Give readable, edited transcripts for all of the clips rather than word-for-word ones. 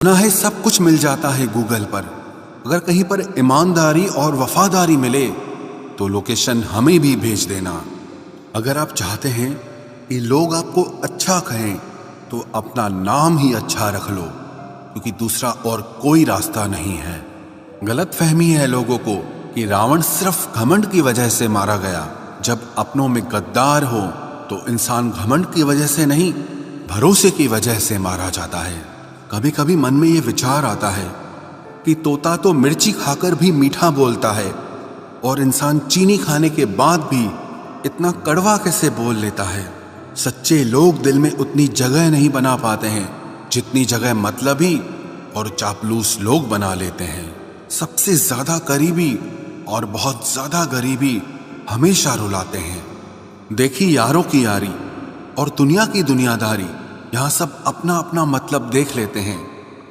सुना है सब कुछ मिल जाता है गूगल पर। अगर कहीं पर ईमानदारी और वफादारी मिले तो लोकेशन हमें भी भेज देना। अगर आप चाहते हैं कि लोग आपको अच्छा कहें तो अपना नाम ही अच्छा रख लो, क्योंकि दूसरा और कोई रास्ता नहीं है। गलत फहमी है लोगों को कि रावण सिर्फ घमंड की वजह से मारा गया। जब अपनों में गद्दार हो तो इंसान घमंड की वजह से नहीं, भरोसे की वजह से मारा जाता है। कभी कभी मन में ये विचार आता है कि तोता तो मिर्ची खाकर भी मीठा बोलता है, और इंसान चीनी खाने के बाद भी इतना कड़वा कैसे बोल लेता है। सच्चे लोग दिल में उतनी जगह नहीं बना पाते हैं जितनी जगह मतलबी और चापलूस लोग बना लेते हैं। सबसे ज्यादा करीबी और बहुत ज्यादा गरीबी हमेशा रुलाते हैं। देखी यारों की यारी और दुनिया की दुनियादारी, यहाँ सब अपना अपना मतलब देख लेते हैं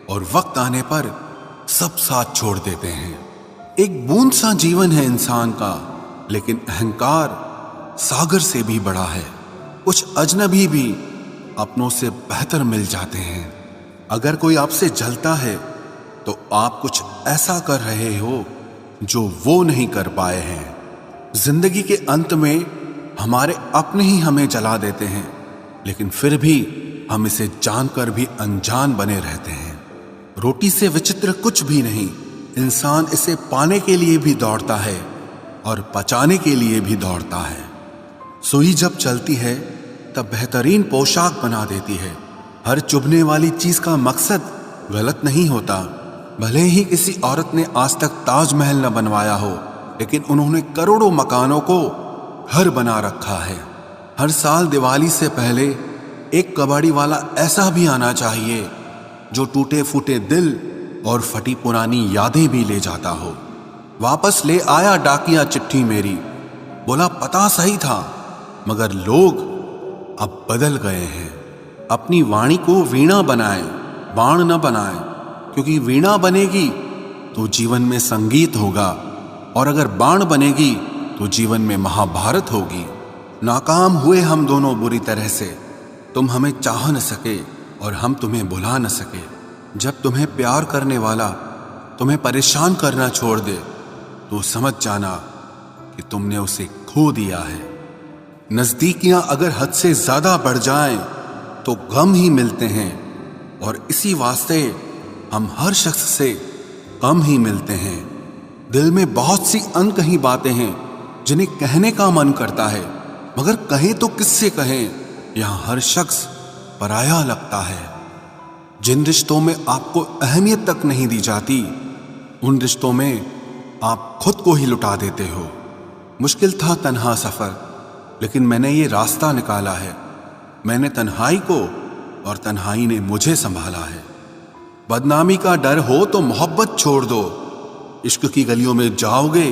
और वक्त आने पर सब साथ छोड़ देते हैं। एक बूंद सा जीवन है इंसान का, लेकिन अहंकार सागर से भी बड़ा है। कुछ अजनबी भी अपनों से बेहतर मिल जाते हैं। अगर कोई आपसे जलता है तो आप कुछ ऐसा कर रहे हो जो वो नहीं कर पाए हैं। जिंदगी के अंत में हमारे अपने ही हमें जला देते हैं, लेकिन फिर भी हम इसे जानकर भी अनजान बने रहते हैं। रोटी से विचित्र कुछ भी नहीं, इंसान इसे पाने के लिए भी दौड़ता है और पचाने के लिए भी दौड़ता है। सुई जब चलती है तब बेहतरीन पोशाक बना देती है। हर चुभने वाली चीज का मकसद गलत नहीं होता। भले ही किसी औरत ने आज तक ताजमहल न बनवाया हो, लेकिन उन्होंने करोड़ों मकानों को घर बना रखा है। हर साल दिवाली से पहले एक कबाड़ी वाला ऐसा भी आना चाहिए जो टूटे फूटे दिल और फटी पुरानी यादें भी ले जाता हो। वापस ले आया डाकिया चिट्ठी मेरी, बोला पता सही था मगर लोग अब बदल गए हैं। अपनी वाणी को वीणा बनाए, बाण न बनाए, क्योंकि वीणा बनेगी तो जीवन में संगीत होगा, और अगर बाण बनेगी तो जीवन में महाभारत होगी। नाकाम हुए हम दोनों बुरी तरह से। तुम हमें चाह न सके और हम तुम्हें भुला न सके। जब तुम्हें प्यार करने वाला तुम्हें परेशान करना छोड़ दे तो समझ जाना कि तुमने उसे खो दिया है। नजदीकियां अगर हद से ज्यादा बढ़ जाएं तो गम ही मिलते हैं, और इसी वास्ते हम हर शख्स से कम ही मिलते हैं। दिल में बहुत सी अनकही बातें हैं जिन्हें कहने का मन करता है, मगर कहें तो किससे कहें। यहाँ हर शख्स पराया लगता है। जिन रिश्तों में आपको अहमियत तक नहीं दी जाती, उन रिश्तों में आप खुद को ही लुटा देते हो। मुश्किल था तन्हा सफर, लेकिन मैंने ये रास्ता निकाला है। मैंने तन्हाई को और तन्हाई ने मुझे संभाला है। बदनामी का डर हो तो मोहब्बत छोड़ दो। इश्क की गलियों में जाओगे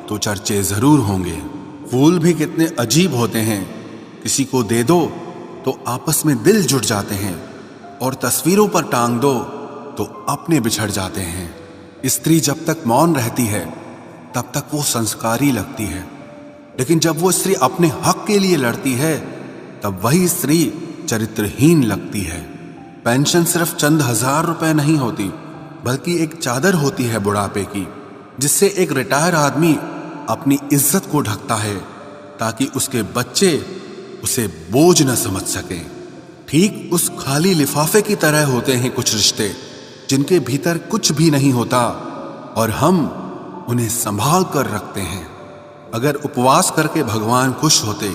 तो चर्चे जरूर होंगे। फूल भी कितने अजीब होते हैं, किसी को दे दो तो आपस में दिल जुट जाते हैं, और तस्वीरों पर टांग दो तो अपने बिछड़ जाते हैं। स्त्री जब तक मौन रहती है तब तक वो संस्कारी लगती है, लेकिन जब वो स्त्री अपने हक के लिए लड़ती है तब वही स्त्री चरित्रहीन लगती है। पेंशन सिर्फ चंद हजार रुपए नहीं होती, बल्कि एक चादर होती है बुढ़ापे की, जिससे एक रिटायर आदमी अपनी इज्जत को ढकता है ताकि उसके बच्चे उसे बोझ न समझ सकें। ठीक उस खाली लिफाफे की तरह होते हैं कुछ रिश्ते जिनके भीतर कुछ भी नहीं होता और हम उन्हें संभाल कर रखते हैं। अगर उपवास करके भगवान खुश होते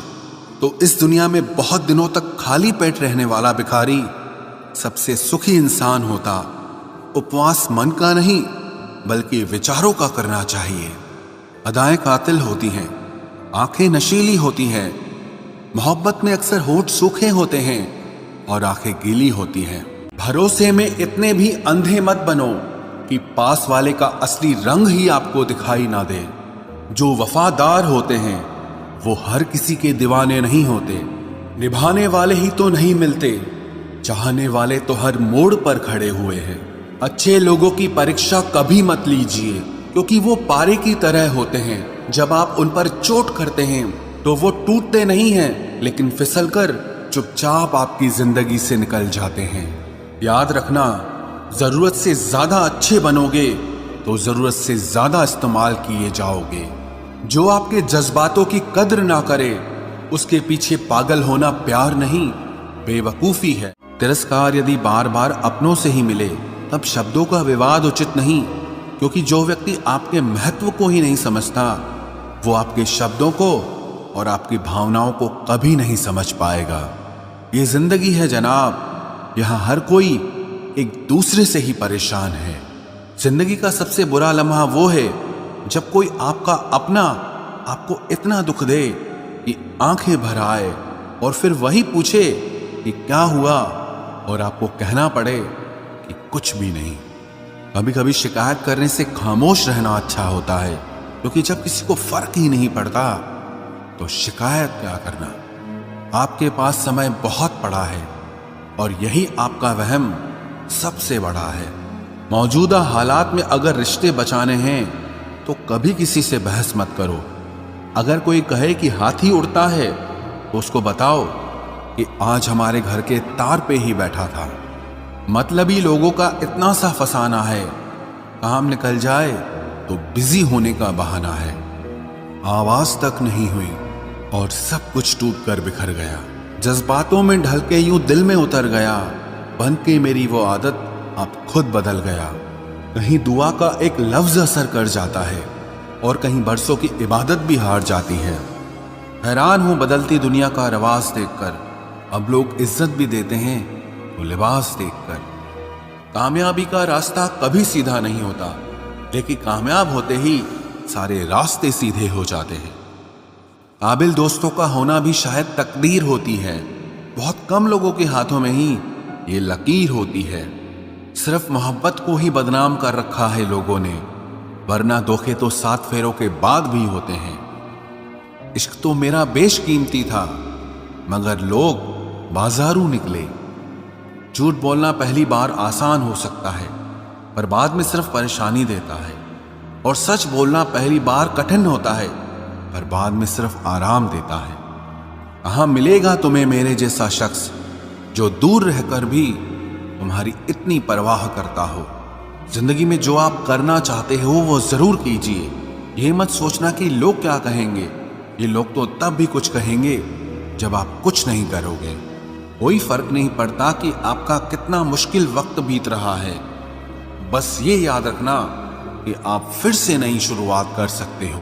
तो इस दुनिया में बहुत दिनों तक खाली पेट रहने वाला भिखारी सबसे सुखी इंसान होता। उपवास मन का नहीं बल्कि विचारों का करना चाहिए। अदाएं कातिल होती हैं, आंखें नशीली होती हैं। मोहब्बत में अक्सर होठ सूखे होते हैं और आंखें गीली होती हैं। भरोसे में इतने भी अंधे मत बनो कि पास वाले का असली रंग ही आपको दिखाई ना दे। जो वफादार होते हैं वो हर किसी के दीवाने नहीं होते। निभाने वाले ही तो नहीं मिलते, चाहने वाले तो हर मोड़ पर खड़े हुए हैं। अच्छे लोगों की परीक्षा कभी मत लीजिए, क्योंकि वो पारे की तरह होते हैं। जब आप उन पर चोट करते हैं तो वो टूटते नहीं हैं, लेकिन फिसलकर चुपचाप आपकी जिंदगी से निकल जाते हैं। याद रखना, जरूरत से ज्यादा अच्छे बनोगे तो जरूरत से ज्यादा इस्तेमाल किए जाओगे। जो आपके जज्बातों की कद्र ना करे उसके पीछे पागल होना प्यार नहीं, बेवकूफी है। तिरस्कार यदि बार बार अपनों से ही मिले तब शब्दों का विवाद उचित नहीं, क्योंकि जो व्यक्ति आपके महत्व को ही नहीं समझता वो आपके शब्दों को और आपकी भावनाओं को कभी नहीं समझ पाएगा। ये जिंदगी है जनाब, यहाँ हर कोई एक दूसरे से ही परेशान है। जिंदगी का सबसे बुरा लम्हा वो है जब कोई आपका अपना आपको इतना दुख दे कि आंखें भर आए और फिर वही पूछे कि क्या हुआ और आपको कहना पड़े कि कुछ भी नहीं। कभी कभी शिकायत करने से खामोश रहना अच्छा होता है, क्योंकि जब किसी को फर्क ही नहीं पड़ता तो शिकायत क्या करना। आपके पास समय बहुत पड़ा है और यही आपका वहम सबसे बड़ा है। मौजूदा हालात में अगर रिश्ते बचाने हैं तो कभी किसी से बहस मत करो। अगर कोई कहे कि हाथी उड़ता है तो उसको बताओ कि आज हमारे घर के तार पे ही बैठा था। मतलबी लोगों का इतना सा फसाना है, काम निकल जाए तो बिजी होने का बहाना है। आवाज तक नहीं हुई और सब कुछ टूट कर बिखर गया। जज्बातों में ढल के यूं दिल में उतर गया, बन के मेरी वो आदत अब खुद बदल गया। कहीं दुआ का एक लफ्ज असर कर जाता है और कहीं बरसों की इबादत भी हार जाती है। हैरान हूं बदलती दुनिया का रवाज देखकर, अब लोग इज्जत भी देते हैं तो लिबास देखकर। कामयाबी का रास्ता कभी सीधा नहीं होता, लेकिन कामयाब होते ही सारे रास्ते सीधे हो जाते हैं। काबिल दोस्तों का होना भी शायद तकदीर होती है। बहुत कम लोगों के हाथों में ही ये लकीर होती है। सिर्फ मोहब्बत को ही बदनाम कर रखा है लोगों ने, वरना धोखे तो 7 फेरों के बाद भी होते हैं। इश्क तो मेरा बेशकीमती था मगर लोग बाजारू निकले। झूठ बोलना पहली बार आसान हो सकता है पर बाद में सिर्फ परेशानी देता है, और सच बोलना पहली बार कठिन होता है पर बाद में सिर्फ आराम देता है। कहाँ मिलेगा तुम्हें मेरे जैसा शख्स जो दूर रहकर भी तुम्हारी इतनी परवाह करता हो। जिंदगी में जो आप करना चाहते हो वो जरूर कीजिए। ये मत सोचना कि लोग क्या कहेंगे, ये लोग तो तब भी कुछ कहेंगे जब आप कुछ नहीं करोगे। कोई फर्क नहीं पड़ता कि आपका कितना मुश्किल वक्त बीत रहा है, बस ये याद रखना कि आप फिर से नई शुरुआत कर सकते हो।